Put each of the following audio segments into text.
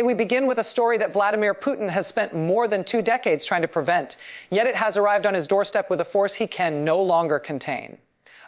We begin with a story that Vladimir Putin has spent more than 2 decades trying to prevent, yet it has arrived on his doorstep with a force he can no longer contain.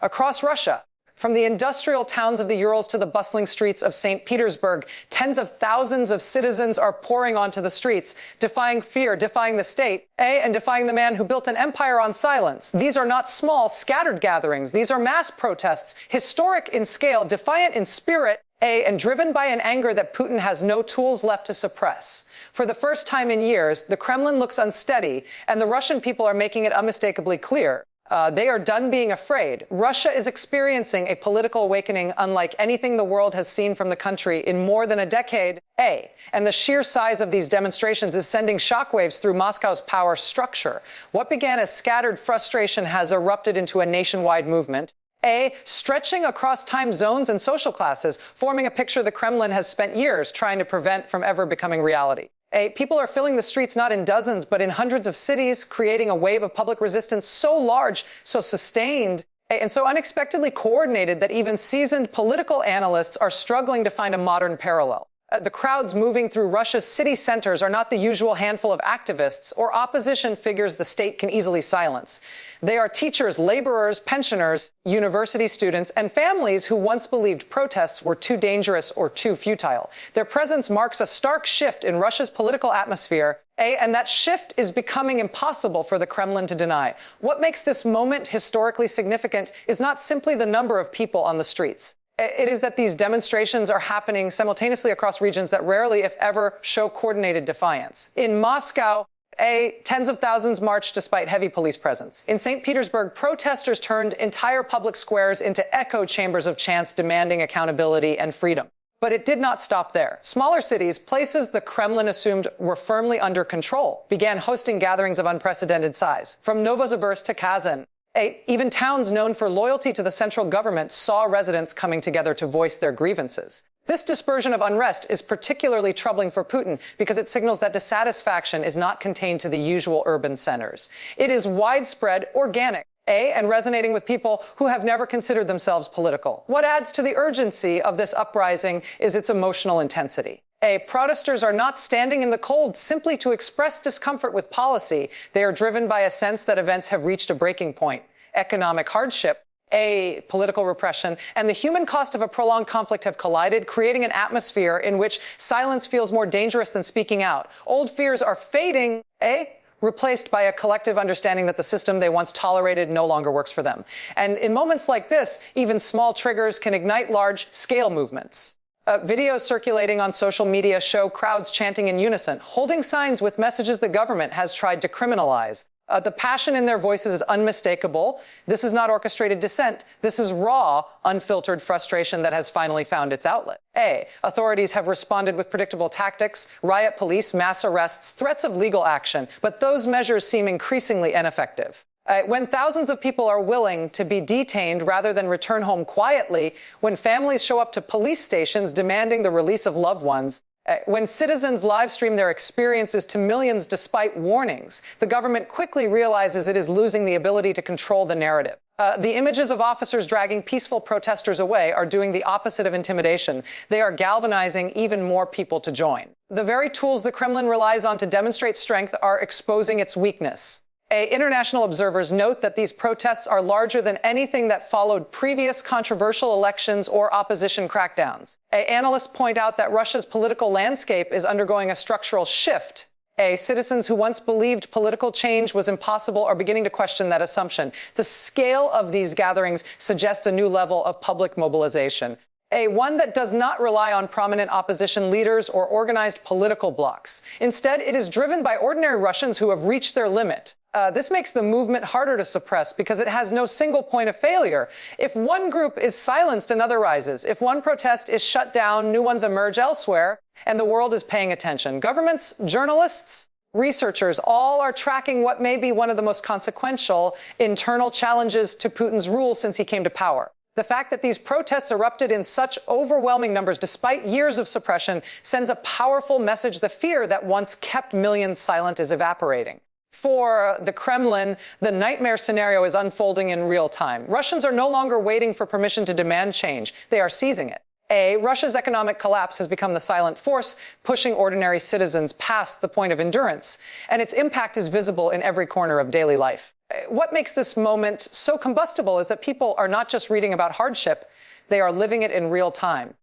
Across Russia, from the industrial towns of the Urals to the bustling streets of St. Petersburg, tens of thousands of citizens are pouring onto the streets, defying fear, defying the state, and defying the man who built an empire on silence. These are not small, scattered gatherings. These are mass protests, historic in scale, defiant in spirit, and driven by an anger that Putin has no tools left to suppress. For the first time in years, the Kremlin looks unsteady, and the Russian people are making it unmistakably clear. They are done being afraid. Russia is experiencing a political awakening unlike anything the world has seen from the country in more than a decade. And the sheer size of these demonstrations is sending shockwaves through Moscow's power structure. What began as scattered frustration has erupted into a nationwide movement. Stretching across time zones and social classes, forming a picture the Kremlin has spent years trying to prevent from ever becoming reality. People are filling the streets not in dozens, but in hundreds of cities, creating a wave of public resistance so large, so sustained, and so unexpectedly coordinated that even seasoned political analysts are struggling to find a modern parallel. The crowds moving through Russia's city centers are not the usual handful of activists or opposition figures the state can easily silence. They are teachers, laborers, pensioners, university students, and families who once believed protests were too dangerous or too futile. Their presence marks a stark shift in Russia's political atmosphere, and that shift is becoming impossible for the Kremlin to deny. What makes this moment historically significant is not simply the number of people on the streets. It is that these demonstrations are happening simultaneously across regions that rarely, if ever, show coordinated defiance. In Moscow, tens of thousands marched despite heavy police presence. In St. Petersburg, protesters turned entire public squares into echo chambers of chants demanding accountability and freedom. But it did not stop there. Smaller cities, places the Kremlin assumed were firmly under control, began hosting gatherings of unprecedented size. From Novosibirsk to Kazan, even towns known for loyalty to the central government saw residents coming together to voice their grievances. This dispersion of unrest is particularly troubling for Putin because it signals that dissatisfaction is not contained to the usual urban centers. It is widespread, organic, and resonating with people who have never considered themselves political. What adds to the urgency of this uprising is its emotional intensity. Protesters are not standing in the cold simply to express discomfort with policy. They are driven by a sense that events have reached a breaking point. Economic hardship, political repression, and the human cost of a prolonged conflict have collided, creating an atmosphere in which silence feels more dangerous than speaking out. Old fears are fading, replaced by a collective understanding that the system they once tolerated no longer works for them. And in moments like this, even small triggers can ignite large-scale movements. Videos circulating on social media show crowds chanting in unison, holding signs with messages the government has tried to criminalize. The passion in their voices is unmistakable. This is not orchestrated dissent. This is raw, unfiltered frustration that has finally found its outlet. Authorities have responded with predictable tactics, riot police, mass arrests, threats of legal action, but those measures seem increasingly ineffective. When thousands of people are willing to be detained rather than return home quietly, when families show up to police stations demanding the release of loved ones, when citizens live stream their experiences to millions despite warnings, the government quickly realizes it is losing the ability to control the narrative. The images of officers dragging peaceful protesters away are doing the opposite of intimidation. They are galvanizing even more people to join. The very tools the Kremlin relies on to demonstrate strength are exposing its weakness. International observers note that these protests are larger than anything that followed previous controversial elections or opposition crackdowns. Analysts point out that Russia's political landscape is undergoing a structural shift. Citizens who once believed political change was impossible are beginning to question that assumption. The scale of these gatherings suggests a new level of public mobilization. One that does not rely on prominent opposition leaders or organized political blocs. Instead, it is driven by ordinary Russians who have reached their limit. This makes the movement harder to suppress because it has no single point of failure. If one group is silenced, another rises. If one protest is shut down, new ones emerge elsewhere, and the world is paying attention. Governments, journalists, researchers all are tracking what may be one of the most consequential internal challenges to Putin's rule since he came to power. The fact that these protests erupted in such overwhelming numbers despite years of suppression sends a powerful message. The fear that once kept millions silent is evaporating. For the Kremlin, the nightmare scenario is unfolding in real time. Russians are no longer waiting for permission to demand change. They are seizing it. Russia's economic collapse has become the silent force, pushing ordinary citizens past the point of endurance, and its impact is visible in every corner of daily life. What makes this moment so combustible is that people are not just reading about hardship, they are living it in real time.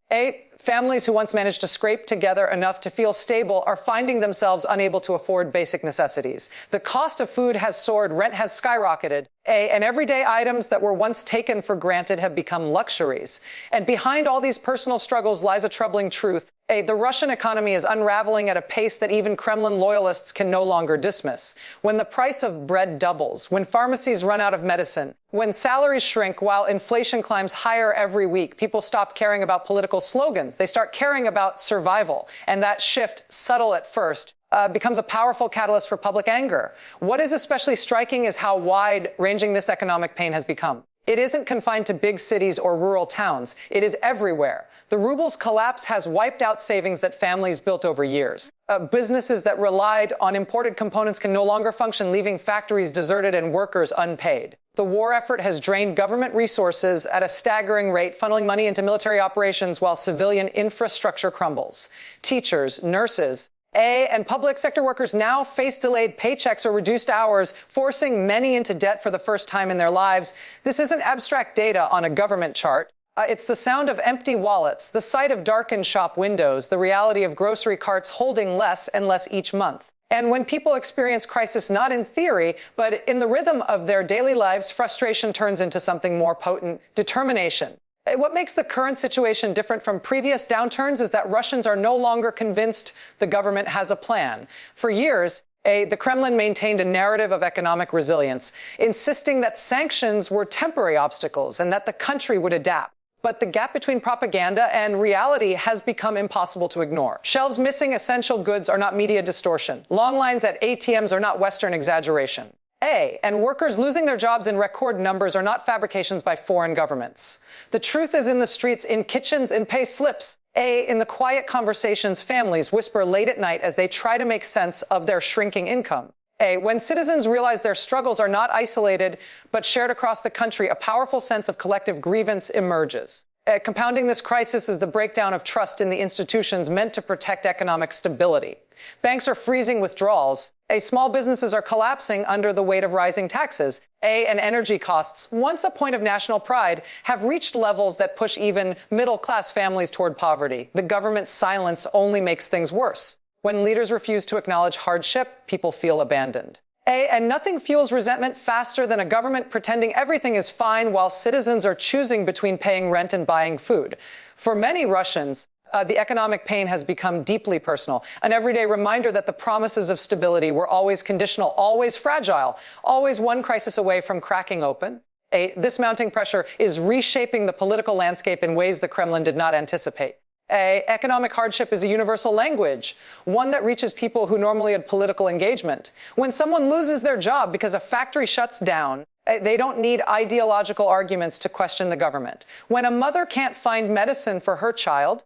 Families who once managed to scrape together enough to feel stable are finding themselves unable to afford basic necessities. The cost of food has soared, rent has skyrocketed, and everyday items that were once taken for granted have become luxuries. And behind all these personal struggles lies a troubling truth. The Russian economy is unraveling at a pace that even Kremlin loyalists can no longer dismiss. When the price of bread doubles, when pharmacies run out of medicine, when salaries shrink while inflation climbs higher every week, people stop caring about political slogans. They start caring about survival. And that shift, subtle at first, becomes a powerful catalyst for public anger. What is especially striking is how wide-ranging this economic pain has become. It isn't confined to big cities or rural towns. It is everywhere. The ruble's collapse has wiped out savings that families built over years. Businesses that relied on imported components can no longer function, leaving factories deserted and workers unpaid. The war effort has drained government resources at a staggering rate, funneling money into military operations while civilian infrastructure crumbles. Teachers, nurses, and public sector workers now face delayed paychecks or reduced hours, forcing many into debt for the first time in their lives. This isn't abstract data on a government chart. It's the sound of empty wallets, the sight of darkened shop windows, the reality of grocery carts holding less and less each month. And when people experience crisis not in theory, but in the rhythm of their daily lives, frustration turns into something more potent: determination. What makes the current situation different from previous downturns is that Russians are no longer convinced the government has a plan. For years, the Kremlin maintained a narrative of economic resilience, insisting that sanctions were temporary obstacles and that the country would adapt. But the gap between propaganda and reality has become impossible to ignore. Shelves missing essential goods are not media distortion. Long lines at ATMs are not Western exaggeration. And workers losing their jobs in record numbers are not fabrications by foreign governments. The truth is in the streets, in kitchens, in pay slips. In the quiet conversations families whisper late at night as they try to make sense of their shrinking income. When citizens realize their struggles are not isolated, but shared across the country, a powerful sense of collective grievance emerges. Compounding this crisis is the breakdown of trust in the institutions meant to protect economic stability. Banks are freezing withdrawals. Small businesses are collapsing under the weight of rising taxes. And energy costs, once a point of national pride, have reached levels that push even middle-class families toward poverty. The government's silence only makes things worse. When leaders refuse to acknowledge hardship, people feel abandoned. And nothing fuels resentment faster than a government pretending everything is fine while citizens are choosing between paying rent and buying food. For many Russians, the economic pain has become deeply personal, an everyday reminder that the promises of stability were always conditional, always fragile, always one crisis away from cracking open. This mounting pressure is reshaping the political landscape in ways the Kremlin did not anticipate. Economic hardship is a universal language, one that reaches people who normally had political engagement. When someone loses their job because a factory shuts down, they don't need ideological arguments to question the government. When a mother can't find medicine for her child,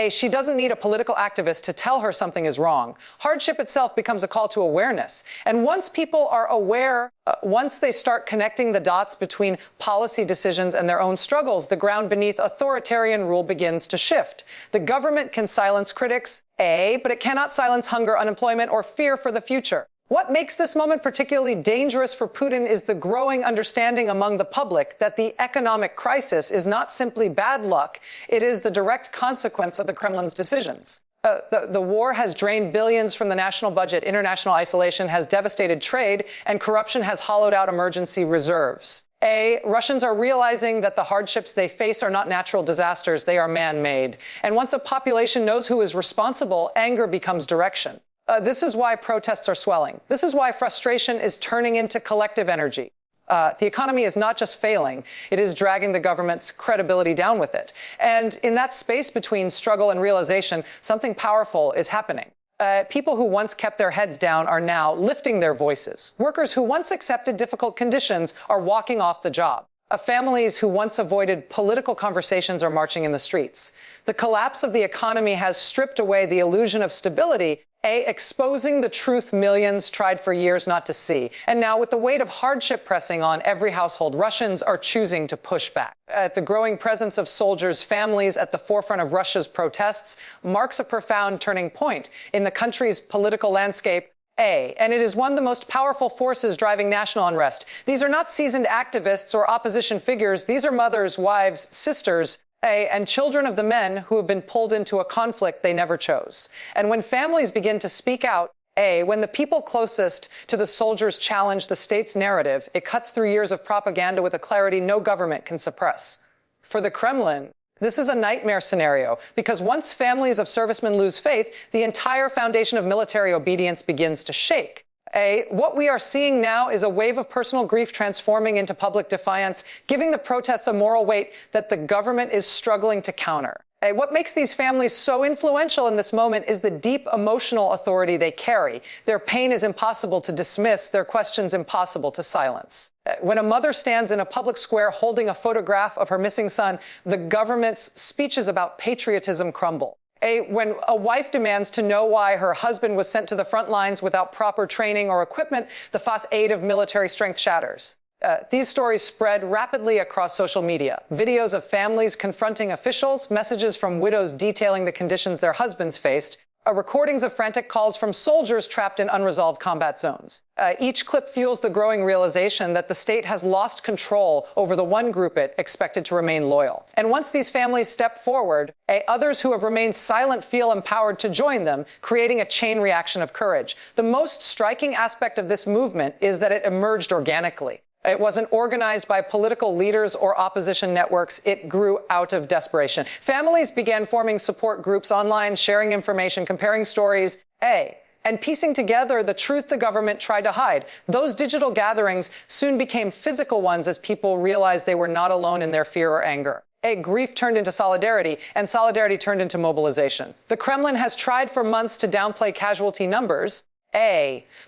she doesn't need a political activist to tell her something is wrong. Hardship itself becomes a call to awareness. And once people are aware, once they start connecting the dots between policy decisions and their own struggles, the ground beneath authoritarian rule begins to shift. The government can silence critics, but it cannot silence hunger, unemployment, or fear for the future. What makes this moment particularly dangerous for Putin is the growing understanding among the public that the economic crisis is not simply bad luck, it is the direct consequence of the Kremlin's decisions. The war has drained billions from the national budget, international isolation has devastated trade, and corruption has hollowed out emergency reserves. Russians are realizing that the hardships they face are not natural disasters, they are man-made. And once a population knows who is responsible, anger becomes direction. This is why protests are swelling. This is why frustration is turning into collective energy. The economy is not just failing, it is dragging the government's credibility down with it. And in that space between struggle and realization, something powerful is happening. People who once kept their heads down are now lifting their voices. Workers who once accepted difficult conditions are walking off the job. Families who once avoided political conversations are marching in the streets. The collapse of the economy has stripped away the illusion of stability, Exposing the truth millions tried for years not to see. And now, with the weight of hardship pressing on every household, Russians are choosing to push back. The growing presence of soldiers' families at the forefront of Russia's protests marks a profound turning point in the country's political landscape. And it is one of the most powerful forces driving national unrest. These are not seasoned activists or opposition figures. These are mothers, wives, sisters, and children of the men who have been pulled into a conflict they never chose. And when families begin to speak out, when the people closest to the soldiers challenge the state's narrative, it cuts through years of propaganda with a clarity no government can suppress. For the Kremlin, this is a nightmare scenario, because once families of servicemen lose faith, the entire foundation of military obedience begins to shake. What we are seeing now is a wave of personal grief transforming into public defiance, giving the protests a moral weight that the government is struggling to counter. What makes these families so influential in this moment is the deep emotional authority they carry. Their pain is impossible to dismiss, their questions impossible to silence. When a mother stands in a public square holding a photograph of her missing son, the government's speeches about patriotism crumble. When a wife demands to know why her husband was sent to the front lines without proper training or equipment, the facade of military strength shatters. These stories spread rapidly across social media. Videos of families confronting officials, messages from widows detailing the conditions their husbands faced, recordings of frantic calls from soldiers trapped in unresolved combat zones. Each clip fuels the growing realization that the state has lost control over the one group it expected to remain loyal. And once these families step forward, others who have remained silent feel empowered to join them, creating a chain reaction of courage. The most striking aspect of this movement is that it emerged organically. It wasn't organized by political leaders or opposition networks. It grew out of desperation. Families began forming support groups online, sharing information, comparing stories, and piecing together the truth the government tried to hide. Those digital gatherings soon became physical ones as people realized they were not alone in their fear or anger. Grief turned into solidarity, and solidarity turned into mobilization. The Kremlin has tried for months to downplay casualty numbers,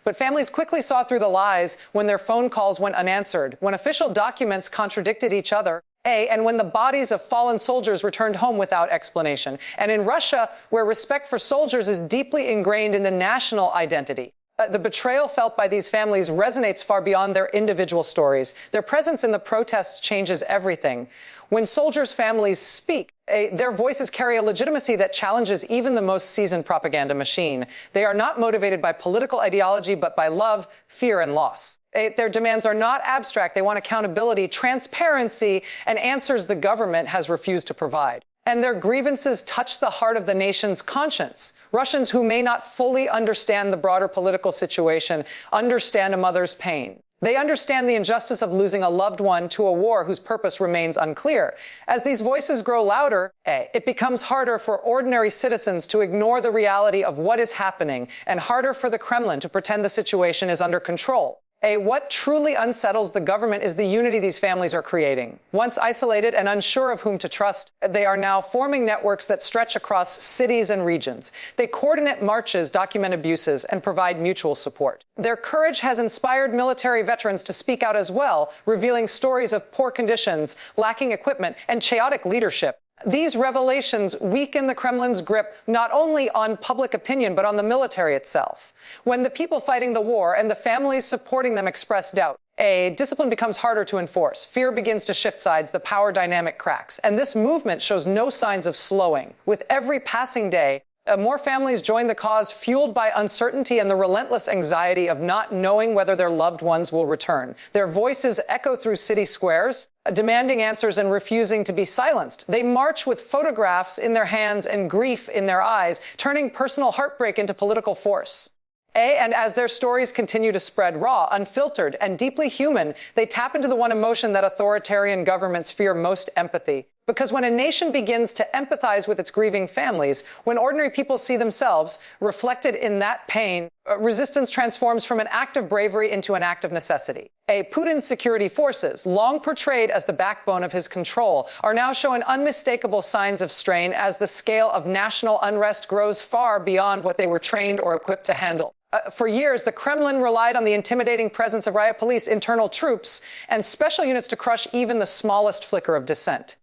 but families quickly saw through the lies when their phone calls went unanswered, when official documents contradicted each other, and when the bodies of fallen soldiers returned home without explanation. And in Russia, where respect for soldiers is deeply ingrained in the national identity, the betrayal felt by these families resonates far beyond their individual stories. Their presence in the protests changes everything. When soldiers' families speak, their voices carry a legitimacy that challenges even the most seasoned propaganda machine. They are not motivated by political ideology, but by love, fear, and loss. Their demands are not abstract. They want accountability, transparency, and answers the government has refused to provide. And their grievances touch the heart of the nation's conscience. Russians who may not fully understand the broader political situation understand a mother's pain. They understand the injustice of losing a loved one to a war whose purpose remains unclear. As these voices grow louder, it becomes harder for ordinary citizens to ignore the reality of what is happening, and harder for the Kremlin to pretend the situation is under control. What truly unsettles the government is the unity these families are creating. Once isolated and unsure of whom to trust, they are now forming networks that stretch across cities and regions. They coordinate marches, document abuses, and provide mutual support. Their courage has inspired military veterans to speak out as well, revealing stories of poor conditions, lacking equipment, and chaotic leadership. These revelations weaken the Kremlin's grip not only on public opinion, but on the military itself. When the people fighting the war and the families supporting them express doubt, discipline becomes harder to enforce. Fear begins to shift sides, the power dynamic cracks. And this movement shows no signs of slowing. With every passing day, more families join the cause, fueled by uncertainty and the relentless anxiety of not knowing whether their loved ones will return. Their voices echo through city squares, demanding answers and refusing to be silenced. They march with photographs in their hands and grief in their eyes, turning personal heartbreak into political force. And as their stories continue to spread raw, unfiltered, and deeply human, they tap into the one emotion that authoritarian governments fear most: empathy. Because when a nation begins to empathize with its grieving families, when ordinary people see themselves reflected in that pain, resistance transforms from an act of bravery into an act of necessity. Putin's security forces, long portrayed as the backbone of his control, are now showing unmistakable signs of strain as the scale of national unrest grows far beyond what they were trained or equipped to handle. For years, the Kremlin relied on the intimidating presence of riot police, internal troops, and special units to crush even the smallest flicker of dissent.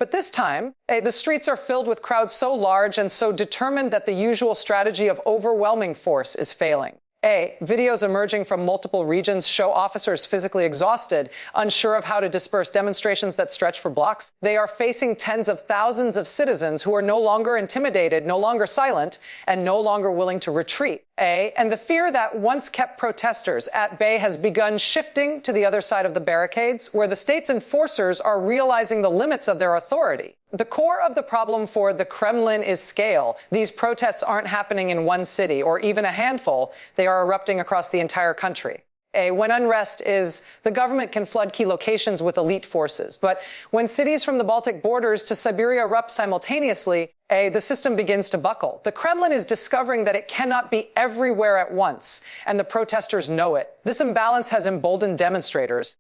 But this time, the streets are filled with crowds so large and so determined that the usual strategy of overwhelming force is failing. Videos emerging from multiple regions show officers physically exhausted, unsure of how to disperse demonstrations that stretch for blocks. They are facing tens of thousands of citizens who are no longer intimidated, no longer silent, and no longer willing to retreat. And the fear that once kept protesters at bay has begun shifting to the other side of the barricades, where the state's enforcers are realizing the limits of their authority. The core of the problem for the Kremlin is scale. These protests aren't happening in one city or even a handful. They are erupting across the entire country. When unrest is, the government can flood key locations with elite forces. But when cities from the Baltic borders to Siberia erupt simultaneously, the system begins to buckle. The Kremlin is discovering that it cannot be everywhere at once, and the protesters know it. This imbalance has emboldened demonstrators,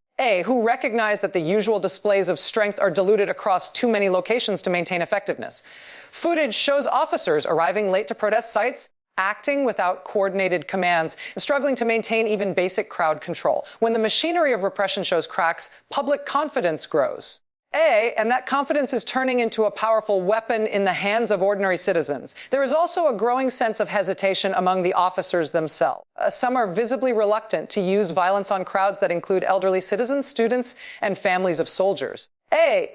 who recognize that the usual displays of strength are diluted across too many locations to maintain effectiveness. Footage shows officers arriving late to protest sites, acting without coordinated commands, struggling to maintain even basic crowd control. When the machinery of repression shows cracks, public confidence grows. And that confidence is turning into a powerful weapon in the hands of ordinary citizens. There is also a growing sense of hesitation among the officers themselves. Some are visibly reluctant to use violence on crowds that include elderly citizens, students, and families of soldiers.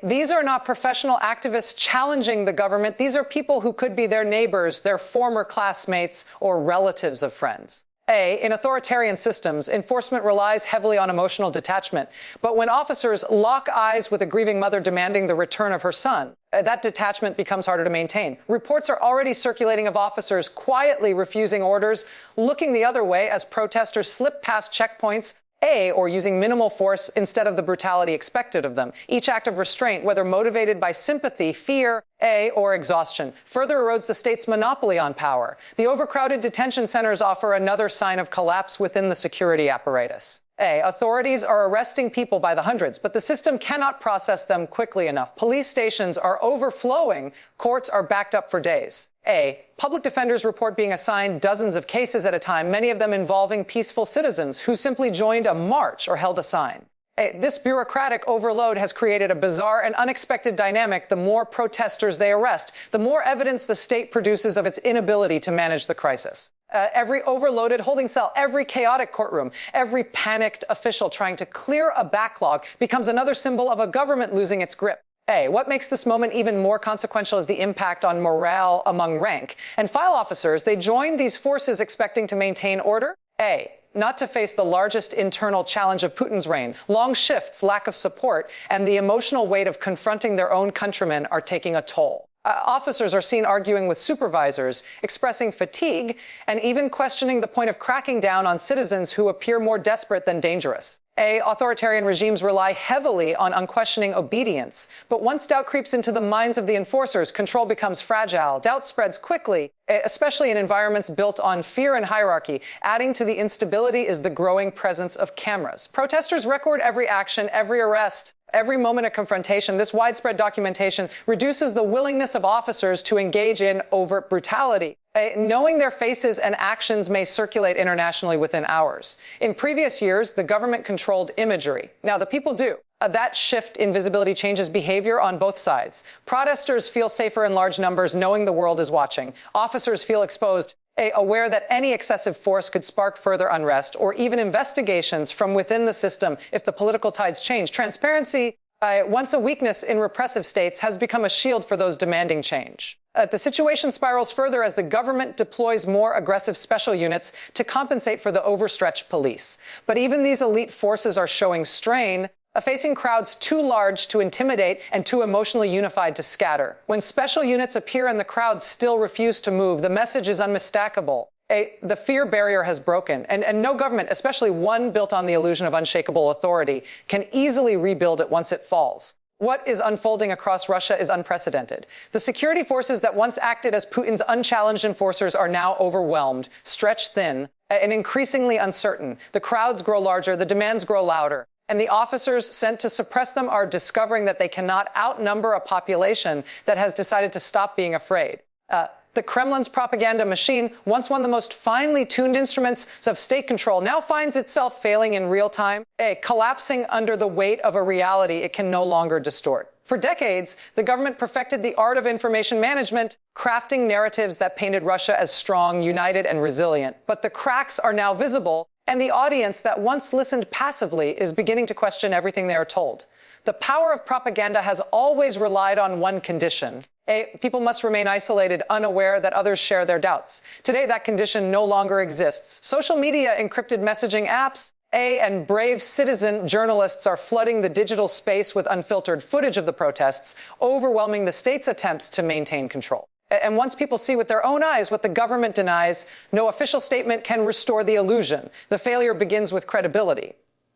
These are not professional activists challenging the government. These are people who could be their neighbors, their former classmates, or relatives of friends. In authoritarian systems, enforcement relies heavily on emotional detachment. But when officers lock eyes with a grieving mother demanding the return of her son, that detachment becomes harder to maintain. Reports are already circulating of officers quietly refusing orders, looking the other way as protesters slip past checkpoints, or using minimal force instead of the brutality expected of them. Each act of restraint, whether motivated by sympathy, fear, or exhaustion, further erodes the state's monopoly on power. The overcrowded detention centers offer another sign of collapse within the security apparatus. Authorities are arresting people by the hundreds, but the system cannot process them quickly enough. Police stations are overflowing. Courts are backed up for days. Public defenders report being assigned dozens of cases at a time, many of them involving peaceful citizens who simply joined a march or held a sign. This bureaucratic overload has created a bizarre and unexpected dynamic. The more protesters they arrest, the more evidence the state produces of its inability to manage the crisis. Every overloaded holding cell, every chaotic courtroom, every panicked official trying to clear a backlog becomes another symbol of a government losing its grip. What makes this moment even more consequential is the impact on morale among rank and file officers. They join these forces expecting to maintain order. Not to face the largest internal challenge of Putin's reign. Long shifts, lack of support, and the emotional weight of confronting their own countrymen are taking a toll. Officers are seen arguing with supervisors, expressing fatigue, and even questioning the point of cracking down on citizens who appear more desperate than dangerous. Authoritarian regimes rely heavily on unquestioning obedience. But once doubt creeps into the minds of the enforcers, control becomes fragile. Doubt spreads quickly, especially in environments built on fear and hierarchy. Adding to the instability is the growing presence of cameras. Protesters record every action, every arrest, every moment of confrontation. This widespread documentation reduces the willingness of officers to engage in overt brutality. Knowing their faces and actions may circulate internationally within hours. In previous years, the government controlled imagery. Now, the people do. That shift in visibility changes behavior on both sides. Protesters feel safer in large numbers, knowing the world is watching. Officers feel exposed, aware that any excessive force could spark further unrest or even investigations from within the system if the political tides change. Transparency, once a weakness in repressive states, has become a shield for those demanding change. The situation spirals further as the government deploys more aggressive special units to compensate for the overstretched police. But even these elite forces are showing strain, facing crowds too large to intimidate and too emotionally unified to scatter. When special units appear and the crowds still refuse to move, the message is unmistakable. The fear barrier has broken, and no government, especially one built on the illusion of unshakable authority, can easily rebuild it once it falls. What is unfolding across Russia is unprecedented. The security forces that once acted as Putin's unchallenged enforcers are now overwhelmed, stretched thin, and increasingly uncertain. The crowds grow larger, the demands grow louder, and the officers sent to suppress them are discovering that they cannot outnumber a population that has decided to stop being afraid. The Kremlin's propaganda machine, once one of the most finely tuned instruments of state control, now finds itself failing in real time, collapsing under the weight of a reality it can no longer distort. For decades, the government perfected the art of information management, crafting narratives that painted Russia as strong, united, and resilient. But the cracks are now visible, and the audience that once listened passively is beginning to question everything they are told. The power of propaganda has always relied on one condition. People must remain isolated, unaware that others share their doubts. Today, that condition no longer exists. Social media, encrypted messaging apps, and brave citizen journalists are flooding the digital space with unfiltered footage of the protests, overwhelming the state's attempts to maintain control. And once people see with their own eyes what the government denies, no official statement can restore the illusion. The failure begins with credibility.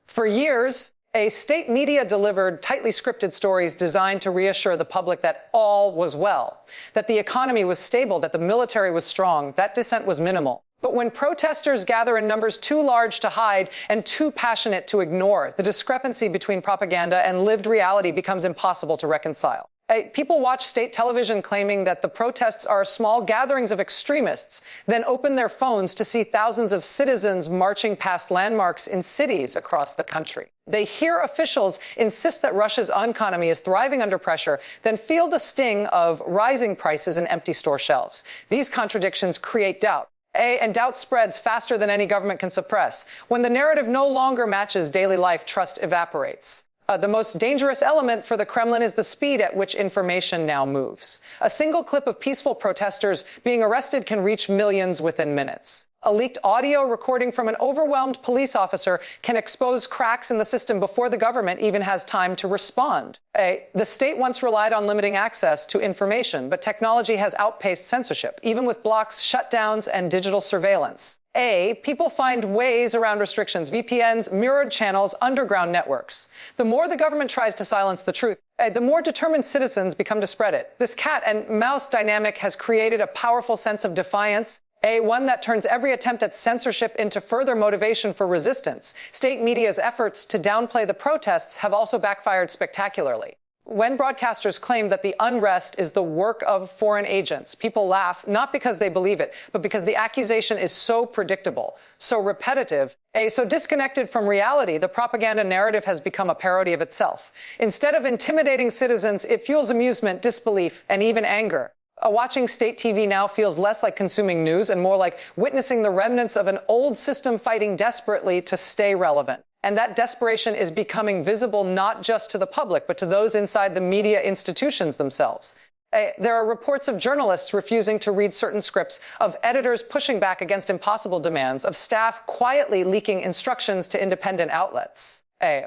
For years, state media delivered tightly scripted stories designed to reassure the public that all was well, that the economy was stable, that the military was strong, that dissent was minimal. But when protesters gather in numbers too large to hide and too passionate to ignore, the discrepancy between propaganda and lived reality becomes impossible to reconcile. People watch state television claiming that the protests are small gatherings of extremists, then open their phones to see thousands of citizens marching past landmarks in cities across the country. They hear officials insist that Russia's economy is thriving under pressure, then feel the sting of rising prices and empty store shelves. These contradictions create doubt. And doubt spreads faster than any government can suppress. When the narrative no longer matches daily life, trust evaporates. The most dangerous element for the Kremlin is the speed at which information now moves. A single clip of peaceful protesters being arrested can reach millions within minutes. A leaked audio recording from an overwhelmed police officer can expose cracks in the system before the government even has time to respond. The state once relied on limiting access to information, but technology has outpaced censorship, even with blocks, shutdowns, and digital surveillance. People find ways around restrictions, VPNs, mirrored channels, underground networks. The more the government tries to silence the truth, the more determined citizens become to spread it. This cat and mouse dynamic has created a powerful sense of defiance, one that turns every attempt at censorship into further motivation for resistance. State media's efforts to downplay the protests have also backfired spectacularly. When broadcasters claim that the unrest is the work of foreign agents, people laugh, not because they believe it, but because the accusation is so predictable, so repetitive, so disconnected from reality, the propaganda narrative has become a parody of itself. Instead of intimidating citizens, it fuels amusement, disbelief, and even anger. Watching state TV now feels less like consuming news and more like witnessing the remnants of an old system fighting desperately to stay relevant. And that desperation is becoming visible not just to the public, but to those inside the media institutions themselves. There are reports of journalists refusing to read certain scripts, of editors pushing back against impossible demands, of staff quietly leaking instructions to independent outlets.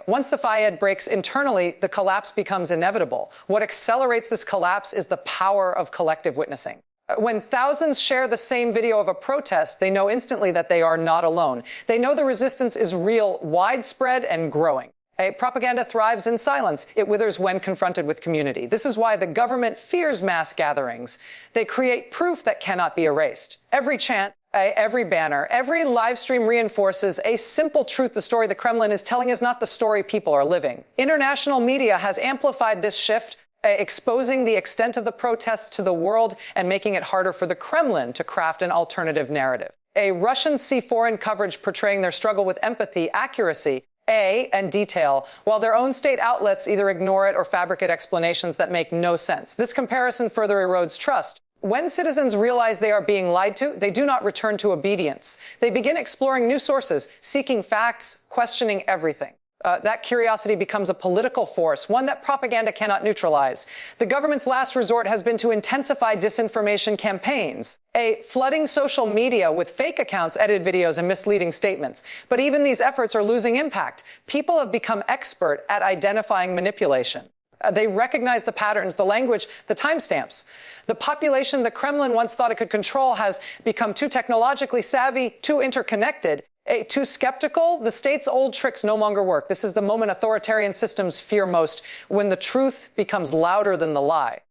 Once the FIAD breaks internally, the collapse becomes inevitable. What accelerates this collapse is the power of collective witnessing. When thousands share the same video of a protest, they know instantly that they are not alone. They know the resistance is real, widespread, and growing. Propaganda thrives in silence. It withers when confronted with community. This is why the government fears mass gatherings. They create proof that cannot be erased. Every chant, every banner, every live stream reinforces a simple truth. The story the Kremlin is telling is not the story people are living. International media has amplified this shift, exposing the extent of the protests to the world and making it harder for the Kremlin to craft an alternative narrative. Russians see foreign coverage portraying their struggle with empathy, accuracy, and detail, while their own state outlets either ignore it or fabricate explanations that make no sense. This comparison further erodes trust. When citizens realize they are being lied to, they do not return to obedience. They begin exploring new sources, seeking facts, questioning everything. That curiosity becomes a political force, one that propaganda cannot neutralize. The government's last resort has been to intensify disinformation campaigns, flooding social media with fake accounts, edited videos, and misleading statements. But even these efforts are losing impact. People have become expert at identifying manipulation. They recognize the patterns, the language, the timestamps. The population the Kremlin once thought it could control has become too technologically savvy, too interconnected, too skeptical. The state's old tricks no longer work. This is the moment authoritarian systems fear most, when the truth becomes louder than the lie.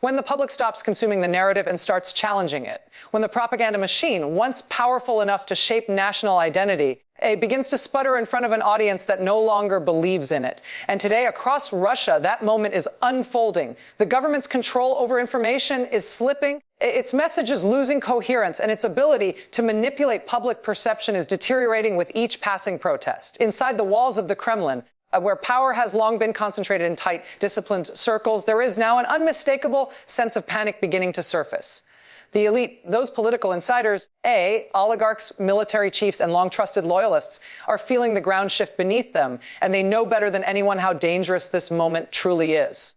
When the public stops consuming the narrative and starts challenging it. When the propaganda machine, once powerful enough to shape national identity, begins to sputter in front of an audience that no longer believes in it. And today, across Russia, that moment is unfolding. The government's control over information is slipping. Its message is losing coherence, and its ability to manipulate public perception is deteriorating with each passing protest. Inside the walls of the Kremlin, Where power has long been concentrated in tight, disciplined circles, there is now an unmistakable sense of panic beginning to surface. The elite, those political insiders, oligarchs, military chiefs, and long-trusted loyalists, are feeling the ground shift beneath them, and they know better than anyone how dangerous this moment truly is.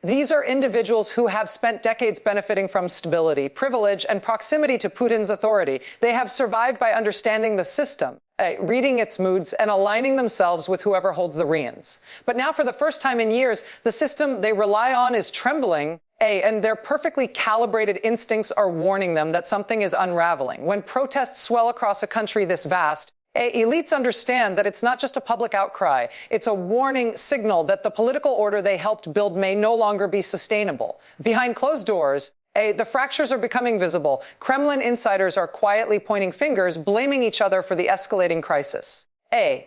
These are individuals who have spent decades benefiting from stability, privilege, and proximity to Putin's authority. They have survived by understanding the system, reading its moods, and aligning themselves with whoever holds the reins. But now, for the first time in years, the system they rely on is trembling, and their perfectly calibrated instincts are warning them that something is unraveling. When protests swell across a country this vast, elites understand that it's not just a public outcry. It's a warning signal that the political order they helped build may no longer be sustainable. Behind closed doors, the fractures are becoming visible. Kremlin insiders are quietly pointing fingers, blaming each other for the escalating crisis.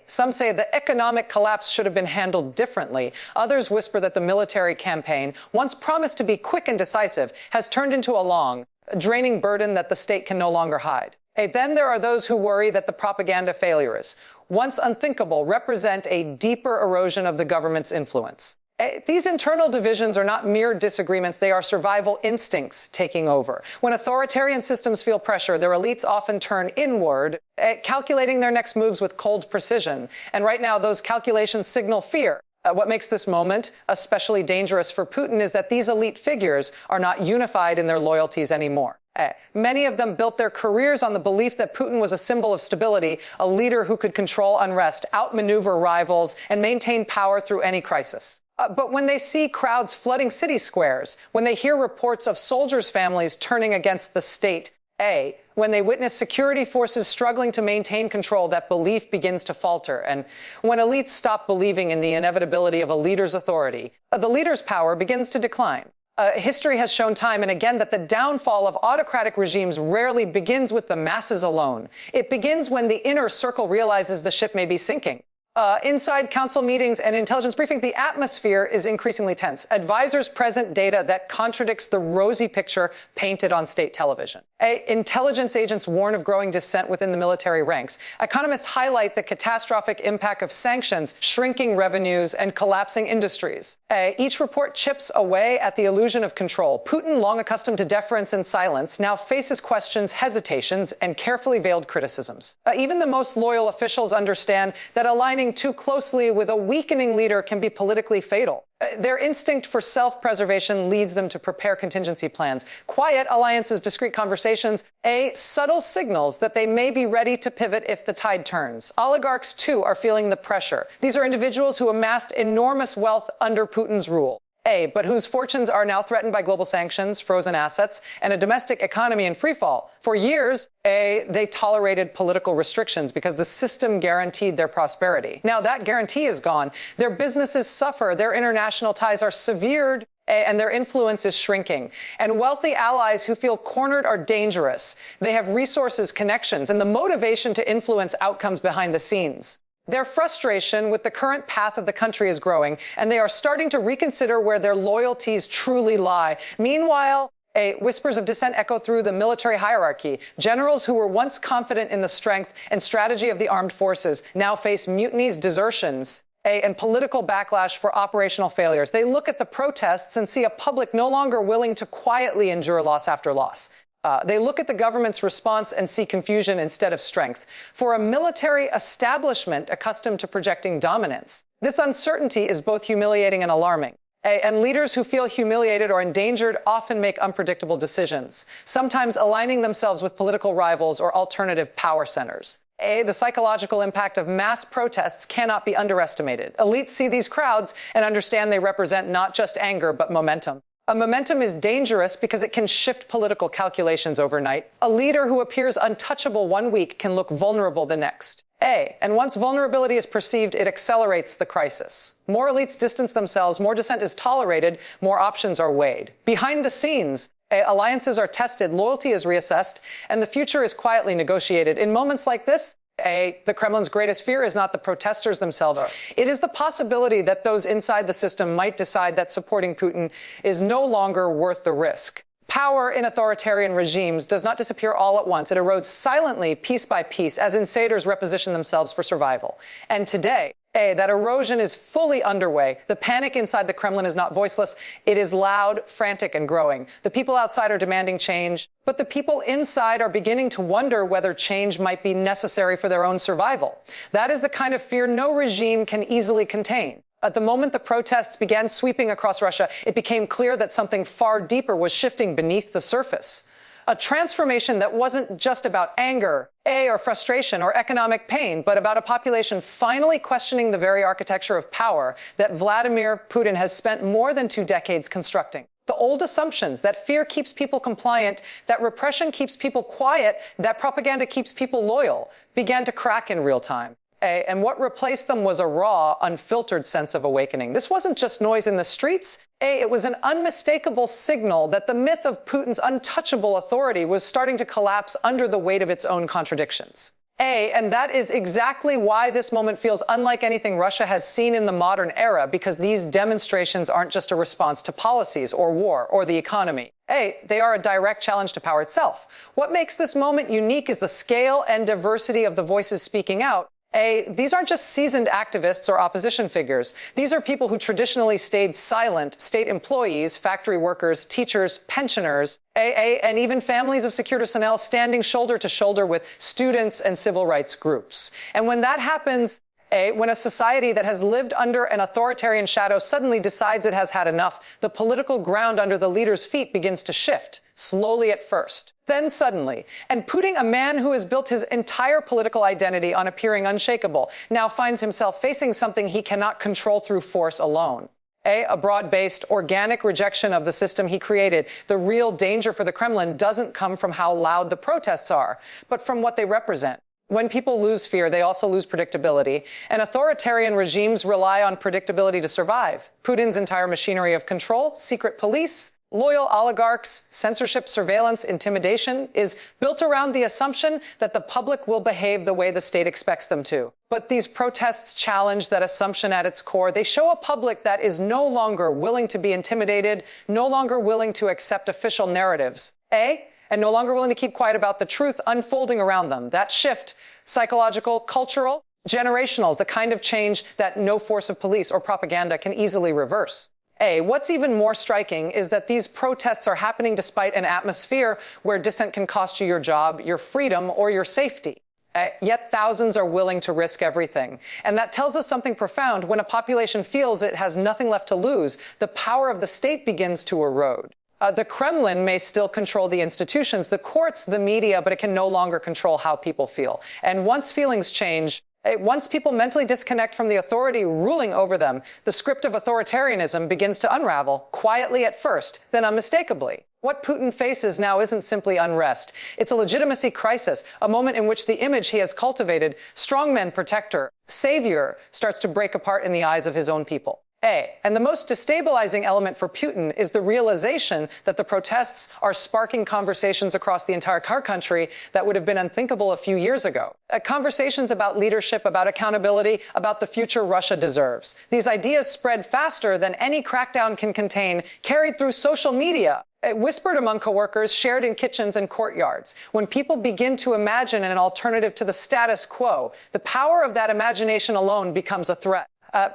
Some say the economic collapse should have been handled differently. Others whisper that the military campaign, once promised to be quick and decisive, has turned into a long, draining burden that the state can no longer hide. Then there are those who worry that the propaganda failures, once unthinkable, represent a deeper erosion of the government's influence. These internal divisions are not mere disagreements. They are survival instincts taking over. When authoritarian systems feel pressure, their elites often turn inward, calculating their next moves with cold precision. And right now, those calculations signal fear. What makes this moment especially dangerous for Putin is that these elite figures are not unified in their loyalties anymore. Many of them built their careers on the belief that Putin was a symbol of stability, a leader who could control unrest, outmaneuver rivals, and maintain power through any crisis. But when they see crowds flooding city squares, when they hear reports of soldiers' families turning against the state, when they witness security forces struggling to maintain control, that belief begins to falter. And when elites stop believing in the inevitability of a leader's authority, the leader's power begins to decline. History has shown time and again that the downfall of autocratic regimes rarely begins with the masses alone. It begins when the inner circle realizes the ship may be sinking. Inside council meetings and intelligence briefing, the atmosphere is increasingly tense. Advisors present data that contradicts the rosy picture painted on state television. Intelligence agents warn of growing dissent within the military ranks. Economists highlight the catastrophic impact of sanctions, shrinking revenues, and collapsing industries. Each report chips away at the illusion of control. Putin, long accustomed to deference and silence, now faces questions, hesitations, and carefully veiled criticisms. Even the most loyal officials understand that aligning too closely with a weakening leader can be politically fatal. Their instinct for self-preservation leads them to prepare contingency plans. Quiet alliances, discreet conversations, subtle signals that they may be ready to pivot if the tide turns. Oligarchs, too, are feeling the pressure. These are individuals who amassed enormous wealth under Putin's rule. But whose fortunes are now threatened by global sanctions, frozen assets, and a domestic economy in freefall. For years, they tolerated political restrictions because the system guaranteed their prosperity. Now that guarantee is gone. Their businesses suffer, their international ties are severed, and their influence is shrinking. And wealthy allies who feel cornered are dangerous. They have resources, connections, and the motivation to influence outcomes behind the scenes. Their frustration with the current path of the country is growing, and they are starting to reconsider where their loyalties truly lie. Meanwhile, whispers of dissent echo through the military hierarchy. Generals who were once confident in the strength and strategy of the armed forces now face mutinies, desertions, and political backlash for operational failures. They look at the protests and see a public no longer willing to quietly endure loss after loss. They look at the government's response and see confusion instead of strength. For a military establishment accustomed to projecting dominance, this uncertainty is both humiliating and alarming. And leaders who feel humiliated or endangered often make unpredictable decisions, sometimes aligning themselves with political rivals or alternative power centers. The psychological impact of mass protests cannot be underestimated. Elites see these crowds and understand they represent not just anger, but momentum. A momentum is dangerous because it can shift political calculations overnight. A leader who appears untouchable one week can look vulnerable the next. And once vulnerability is perceived, it accelerates the crisis. More elites distance themselves, more dissent is tolerated, more options are weighed. Behind the scenes, alliances are tested, loyalty is reassessed, and the future is quietly negotiated. In moments like this, the Kremlin's greatest fear is not the protesters themselves. It is the possibility that those inside the system might decide that supporting Putin is no longer worth the risk. Power in authoritarian regimes does not disappear all at once. It erodes silently, piece by piece, as insiders reposition themselves for survival. And today, A, that erosion is fully underway. The panic inside the Kremlin is not voiceless. It is loud, frantic, and growing. The people outside are demanding change, but the people inside are beginning to wonder whether change might be necessary for their own survival. That is the kind of fear no regime can easily contain. At the moment the protests began sweeping across Russia, it became clear that something far deeper was shifting beneath the surface. A transformation that wasn't just about anger, or frustration, or economic pain, but about a population finally questioning the very architecture of power that Vladimir Putin has spent more than 2 decades constructing. The old assumptions that fear keeps people compliant, that repression keeps people quiet, that propaganda keeps people loyal, began to crack in real time. And what replaced them was a raw, unfiltered sense of awakening. This wasn't just noise in the streets. It was an unmistakable signal that the myth of Putin's untouchable authority was starting to collapse under the weight of its own contradictions. And that is exactly why this moment feels unlike anything Russia has seen in the modern era, because these demonstrations aren't just a response to policies or war or the economy. They are a direct challenge to power itself. What makes this moment unique is the scale and diversity of the voices speaking out. These aren't just seasoned activists or opposition figures. These are people who traditionally stayed silent, state employees, factory workers, teachers, pensioners, and even families of security personnel standing shoulder to shoulder with students and civil rights groups. And when that happens, when a society that has lived under an authoritarian shadow suddenly decides it has had enough, the political ground under the leader's feet begins to shift, slowly at first, then suddenly. And Putin, a man who has built his entire political identity on appearing unshakable, now finds himself facing something he cannot control through force alone. A broad-based, organic rejection of the system he created. The real danger for the Kremlin doesn't come from how loud the protests are, but from what they represent. When people lose fear, they also lose predictability, and authoritarian regimes rely on predictability to survive. Putin's entire machinery of control, secret police, loyal oligarchs, censorship, surveillance, intimidation is built around the assumption that the public will behave the way the state expects them to. But these protests challenge that assumption at its core. They show a public that is no longer willing to be intimidated, no longer willing to accept official narratives. And no longer willing to keep quiet about the truth unfolding around them. That shift, psychological, cultural, generational, is the kind of change that no force of police or propaganda can easily reverse. What's even more striking is that these protests are happening despite an atmosphere where dissent can cost you your job, your freedom, or your safety. Yet thousands are willing to risk everything. And that tells us something profound. When a population feels it has nothing left to lose, the power of the state begins to erode. The Kremlin may still control the institutions, the courts, the media, but it can no longer control how people feel. And once feelings change, once people mentally disconnect from the authority ruling over them, the script of authoritarianism begins to unravel, quietly at first, then unmistakably. What Putin faces now isn't simply unrest. It's a legitimacy crisis, a moment in which the image he has cultivated, strongman protector, savior, starts to break apart in the eyes of his own people. And the most destabilizing element for Putin is the realization that the protests are sparking conversations across the entire country that would have been unthinkable a few years ago. Conversations about leadership, about accountability, about the future Russia deserves. These ideas spread faster than any crackdown can contain, carried through social media, whispered among coworkers, shared in kitchens and courtyards. When people begin to imagine an alternative to the status quo, the power of that imagination alone becomes a threat.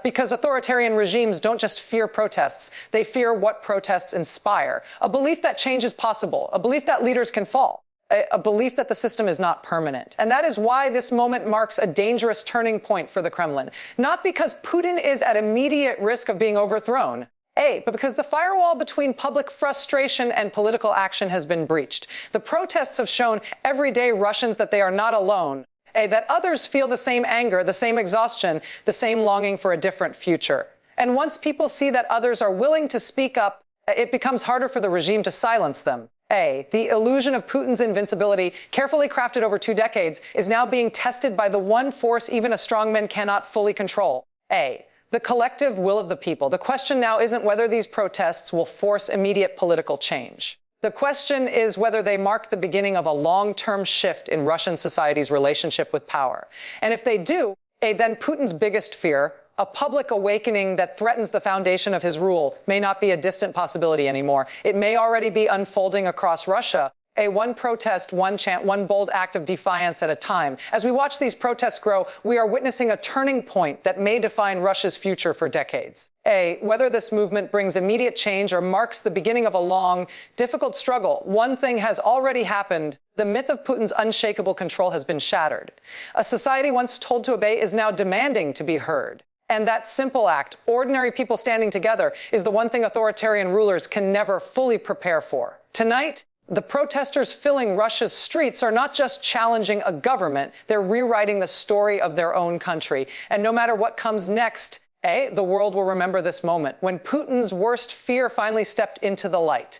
Because authoritarian regimes don't just fear protests, they fear what protests inspire. A belief that change is possible, a belief that leaders can fall, a belief that the system is not permanent. And that is why this moment marks a dangerous turning point for the Kremlin. Not because Putin is at immediate risk of being overthrown, but because the firewall between public frustration and political action has been breached. The protests have shown everyday Russians that they are not alone. That others feel the same anger, the same exhaustion, the same longing for a different future. And once people see that others are willing to speak up, it becomes harder for the regime to silence them. The illusion of Putin's invincibility, carefully crafted over 2 decades, is now being tested by the one force even a strongman cannot fully control. The collective will of the people. The question now isn't whether these protests will force immediate political change. The question is whether they mark the beginning of a long-term shift in Russian society's relationship with power. And if they do, then Putin's biggest fear, a public awakening that threatens the foundation of his rule, may not be a distant possibility anymore. It may already be unfolding across Russia. One protest, one chant, one bold act of defiance at a time. As we watch these protests grow, we are witnessing a turning point that may define Russia's future for decades. Whether this movement brings immediate change or marks the beginning of a long, difficult struggle, one thing has already happened. The myth of Putin's unshakable control has been shattered. A society once told to obey is now demanding to be heard. And that simple act, ordinary people standing together, is the one thing authoritarian rulers can never fully prepare for. Tonight, the protesters filling Russia's streets are not just challenging a government, they're rewriting the story of their own country. And no matter what comes next, the world will remember this moment, when Putin's worst fear finally stepped into the light.